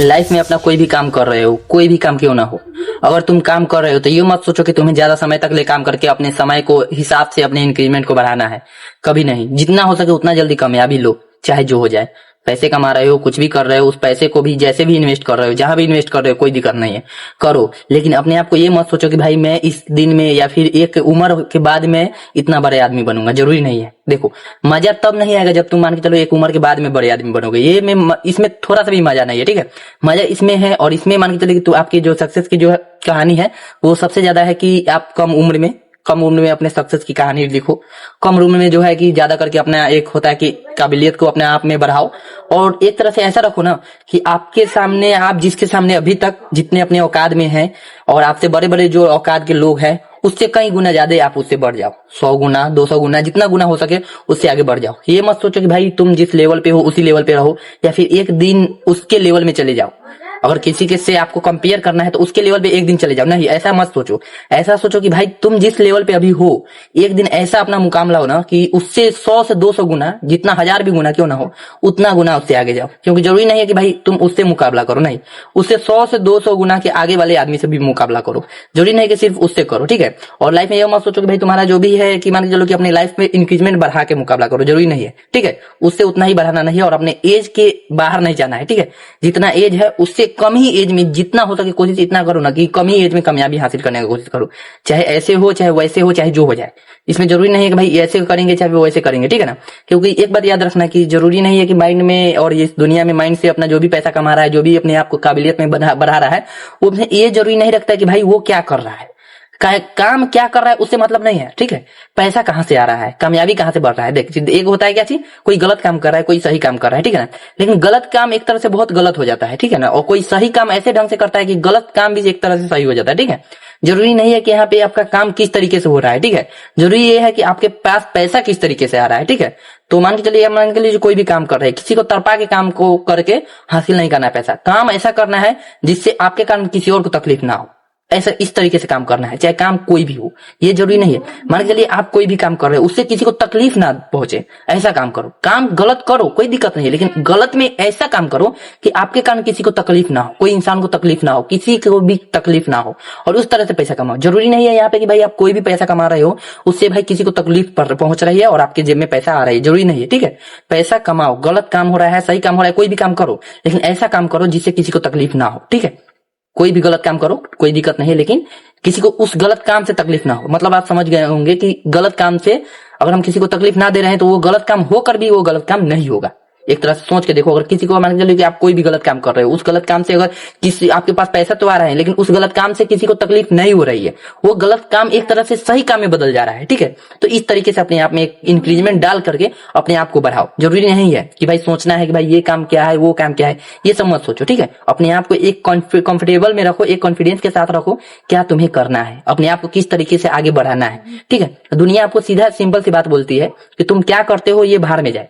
Life में अपना कोई भी काम कर रहे हो, कोई भी काम क्यों ना हो, अगर तुम काम कर रहे हो तो ये मत सोचो कि तुम्हें ज्यादा समय तक ले काम करके अपने समय को हिसाब से अपने इंक्रीमेंट को बढ़ाना है। कभी नहीं। जितना हो सके उतना जल्दी कामयाबी लो, चाहे जो हो जाए। पैसे कमा रहे हो, कुछ भी कर रहे हो, उस पैसे को भी जैसे भी इन्वेस्ट कर रहे हो, जहां भी इन्वेस्ट कर रहे हो, कोई दिक्कत नहीं है, करो। लेकिन अपने आप को ये मत सोचो कि भाई मैं इस दिन में या फिर एक उम्र के बाद में इतना बड़े आदमी बनूंगा। जरूरी नहीं है। देखो, मजा तब नहीं आएगा जब तुम मान के चलो एक उम्र के बाद में बड़े आदमी बनोगे। ये में इसमें थोड़ा सा भी मजा नहीं है, ठीक है। मजा इसमें है, और इसमें मान के चले कि तो आपकी जो सक्सेस की जो है कहानी है वो सबसे ज्यादा है कि आप कम उम्र में अपने सक्सेस की कहानी लिखो। कम उम्र में जो है कि ज्यादा करके अपना एक होता है कि काबिलियत को अपने आप में बढ़ाओ, और एक तरह से ऐसा रखो ना कि आपके सामने, आप जिसके सामने अभी तक जितने अपने औकात में हैं और आपसे बड़े बड़े जो औकात के लोग हैं उससे कई गुना ज्यादा आप उससे बढ़ जाओ। 100 गुना, 200 गुना, जितना गुना हो सके उससे आगे बढ़ जाओ। ये मत सोचो कि भाई तुम जिस लेवल पे हो उसी लेवल पे रहो, या फिर एक दिन उसके लेवल में चले जाओ। अगर किसी के से आपको कंपेयर करना है तो उसके लेवल पे एक दिन चले जाओ, नहीं, ऐसा मत सोचो। ऐसा सोचो कि भाई तुम जिस लेवल पे अभी हो, एक दिन ऐसा अपना मुकाम लाओ ना कि उससे 100 से 200 गुना, जितना 1000 भी गुना क्यों ना हो, उतना गुना उससे आगे जाओ। क्योंकि जरूरी नहीं है कि भाई तुम उससे मुकाबला करो, नहीं, उससे 100 से 200 गुना के आगे वाले आदमी से भी मुकाबला करो। जरूरी नहीं कि सिर्फ उससे करो, ठीक है। और लाइफ में यह मत सोचो कि भाई तुम्हारा जो भी है कि मान के चलो कि अपने लाइफ में इंक्रीजमेंट बढ़ा के मुकाबला करो। जरूरी नहीं है, ठीक है। उससे उतना ही बढ़ाना नहीं है, और अपने एज के बाहर नहीं जाना है, ठीक है। जितना एज है उससे कम ही एज में जितना हो सके कोशिश इतना करो ना कि कम ही एज में कामयाबी हासिल करने की कोशिश करो। चाहे ऐसे हो, चाहे वैसे हो, चाहे जो हो जाए। इसमें जरूरी नहीं है कि भाई ऐसे करेंगे चाहे वो वैसे करेंगे, ठीक है ना। क्योंकि एक बात याद रखना कि जरूरी नहीं है कि माइंड में और इस दुनिया में माइंड से अपना जो भी पैसा कमा रहा है, जो भी अपने आप को काबिलियत में बढ़ा रहा है, वो ये जरूरी नहीं रखता कि भाई वो क्या कर रहा है, काम क्या कर रहा है उससे मतलब नहीं है, ठीक है। पैसा कहां से आ रहा है, कामयाबी कहां से बढ़ रहा है। देख, एक होता है क्या चीज, कोई गलत काम कर रहा है, कोई सही काम कर रहा है, ठीक है ना। लेकिन गलत काम एक तरह से बहुत गलत हो जाता है, ठीक है ना। और कोई सही काम ऐसे ढंग से करता है कि गलत काम भी एक तरह से सही हो जाता है, ठीक है। जरूरी नहीं है कि यहाँ पे आपका काम किस तरीके से हो रहा है, ठीक है। जरूरी ये है कि आपके पास पैसा किस तरीके से आ रहा है, ठीक है। तो मान के चलिए, मान के लिए कोई भी काम कर रहे हैं, किसी को तड़पा के काम को करके हासिल नहीं करना है पैसा। काम ऐसा करना है जिससे आपके कारण किसी और को तकलीफ ना हो, ऐसा इस तरीके से काम करना है, चाहे काम कोई भी हो। ये जरूरी नहीं है, मान के चलिए आप कोई भी काम कर रहे हो उससे किसी को तकलीफ ना पहुंचे, ऐसा काम करो। काम गलत करो, कोई दिक्कत नहीं है, लेकिन गलत में ऐसा काम करो कि आपके कारण किसी को तकलीफ ना हो, कोई इंसान को तकलीफ ना हो, किसी को भी तकलीफ ना हो, और उस तरह से पैसा कमाओ। जरूरी नहीं है यहाँ पे कि भाई आप कोई भी पैसा कमा रहे हो उससे भाई किसी को तकलीफ पहुंच रही है और आपके जेब में पैसा आ रहा है, जरूरी नहीं है, ठीक है। पैसा कमाओ, गलत काम हो रहा है, सही काम हो रहा है, कोई भी काम करो, लेकिन ऐसा काम करो जिससे किसी को तकलीफ ना हो, ठीक है। कोई भी गलत काम करो, कोई दिक्कत नहीं है, लेकिन किसी को उस गलत काम से तकलीफ ना हो। मतलब आप समझ गए होंगे कि गलत काम से अगर हम किसी को तकलीफ ना दे रहे हैं तो वो गलत काम होकर भी वो गलत काम नहीं होगा। एक तरह से सोच के देखो, अगर किसी को मान के चलिए कि आप कोई भी गलत काम कर रहे हो, उस गलत काम से अगर किसी, आपके पास पैसा तो आ रहा है लेकिन उस गलत काम से किसी को तकलीफ नहीं हो रही है, वो गलत काम एक तरह से सही काम में बदल जा रहा है, ठीक है। तो इस तरीके से अपने आप में एक इंक्रीजमेंट डाल करके अपने आप को बढ़ाओ। जरूरी नहीं है कि भाई सोचना है कि भाई ये काम क्या है, वो काम क्या है, ये सब मत सोचो, ठीक है। अपने आप को एक कंफर्टेबल में रखो, एक कॉन्फिडेंस के साथ रखो, क्या तुम्हें करना है, अपने आप को किस तरीके से आगे बढ़ाना है, ठीक है। दुनिया आपको सीधा सिंपल सी बात बोलती है कि तुम क्या करते हो ये बाहर में जाए,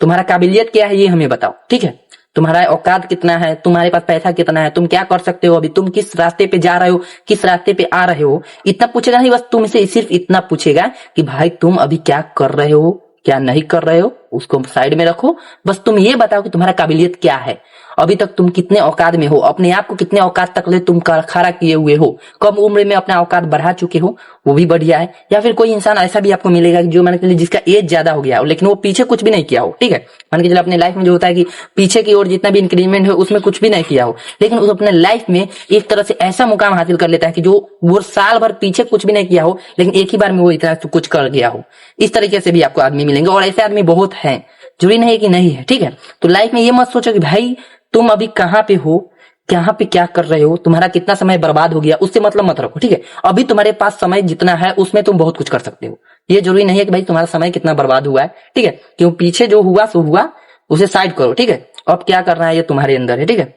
तुम्हारा काबिलियत क्या है ये हमें बताओ, ठीक है। तुम्हारा औकात कितना है, तुम्हारे पास पैसा कितना है, तुम क्या कर सकते हो, अभी तुम किस रास्ते पे जा रहे हो, किस रास्ते पे आ रहे हो, इतना पूछेगा नहीं। बस तुमसे सिर्फ इतना पूछेगा कि भाई तुम अभी क्या कर रहे हो, क्या नहीं कर रहे हो, उसको साइड में रखो। बस तुम ये बताओ कि तुम्हारा काबिलियत क्या है, अभी तक तुम कितने औकात में हो, अपने आप को कितने औकात तक ले तुम खड़ा किए हुए हो, कम उम्र में अपना औकात बढ़ा चुके हो, वो भी बढ़िया है। या फिर कोई इंसान ऐसा भी आपको मिलेगा जो मान के लिए जिसका एज ज्यादा हो गया हो लेकिन वो पीछे कुछ भी नहीं किया हो, ठीक है। मान के चलिए अपने लाइफ में जो होता है कि पीछे की ओर जितना भी इंक्रीमेंट है उसमें कुछ भी नहीं किया हो, लेकिन उस अपने लाइफ में एक तरह से ऐसा मुकाम हासिल कर लेता है कि जो वो साल भर पीछे कुछ भी नहीं किया हो लेकिन एक ही बार में वो इतना कुछ कर गया हो। इस तरीके से भी आपको आदमी मिलेंगे, और ऐसे आदमी बहुत हैं, जरूरी नहीं है कि नहीं है, ठीक है। तो लाइफ में ये मत सोचो कि भाई तुम अभी कहां पे हो, कहां पे क्या कर रहे हो, तुम्हारा कितना समय बर्बाद हो गया, उससे मतलब मत रखो, ठीक है। अभी तुम्हारे पास समय जितना है उसमें तुम बहुत कुछ कर सकते हो। ये जरूरी नहीं है कि भाई तुम्हारा समय कितना बर्बाद हुआ है, ठीक है। क्यों, पीछे जो हुआ सो हुआ, उसे साइड करो, ठीक है। अब क्या करना है ये तुम्हारे अंदर है, ठीक है।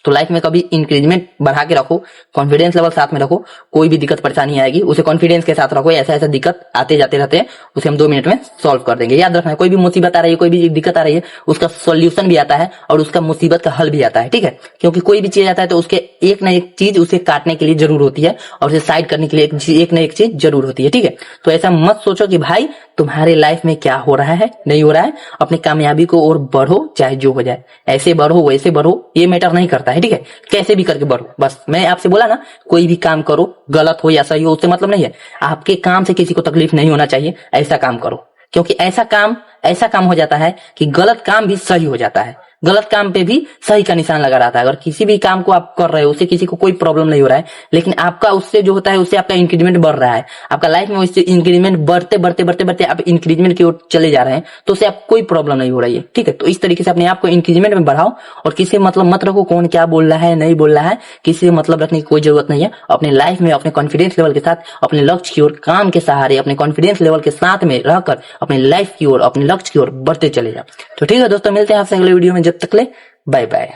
तो लाइफ में कभी इंक्रीजमेंट बढ़ा के रखो, कॉन्फिडेंस लेवल साथ में रखो, कोई भी दिक्कत परेशानी आएगी उसे कॉन्फिडेंस के साथ रखो, ऐसा ऐसा दिक्कत आते जाते रहते हैं उसे हम 2 मिनट में सॉल्व कर देंगे। याद रखना है, कोई भी मुसीबत आ रही है, कोई भी दिक्कत आ रही है, उसका सोल्यूशन भी आता है और उसका मुसीबत का हल भी आता है, ठीक है। क्योंकि कोई भी चीज आता है तो उसके एक ना एक चीज उसे काटने के लिए जरूर होती है और उसे साइड करने के लिए एक ना एक चीज जरूर होती है, ठीक है। तो ऐसा मत सोचो कि भाई तुम्हारे लाइफ में क्या हो रहा है नहीं हो रहा है, अपनी कामयाबी को और बढ़ो चाहे जो हो जाए, ऐसे बढ़ो वैसे बढ़ो, ये मैटर नहीं करता है, ठीक है। कैसे भी करके बढ़ो, बस मैं आपसे बोला ना, कोई भी काम करो, गलत हो या सही हो उससे मतलब नहीं है, आपके काम से किसी को तकलीफ नहीं होना चाहिए, ऐसा काम करो। क्योंकि ऐसा काम हो जाता है कि गलत काम भी सही हो जाता है, गलत काम पे भी सही का निशान लगा रहता है। अगर किसी भी काम को आप कर रहे हो उससे किसी को कोई प्रॉब्लम नहीं हो रहा है, लेकिन आपका उससे जो होता है उससे आपका इंक्रीमेंट बढ़ रहा है, आपका लाइफ में उससे इंक्रीमेंट बढ़ते बढ़ते बढ़ते बढ़ते आप इंक्रीजमेंट की ओर चले जा रहे हैं, तो उससे आपको कोई प्रॉब्लम नहीं हो रही है, ठीक है। तो इस तरीके से अपने आप को इंक्रीजमेंट में बढ़ाओ और किसी मतलब मत रखो कौन क्या बोल रहा है नहीं बोल रहा है, किसी से मतलब रखने की कोई जरूरत नहीं है। अपने लाइफ में अपने कॉन्फिडेंस लेवल के साथ, अपने लक्ष्य की ओर काम के सहारे, अपने कॉन्फिडेंस लेवल के साथ में रहकर अपने लाइफ की ओर, अपने लक्ष्य की ओर बढ़ते चले जाओ। तो ठीक है दोस्तों, मिलते हैं आपसे अगले वीडियो में, जब तक ले बाय बाय।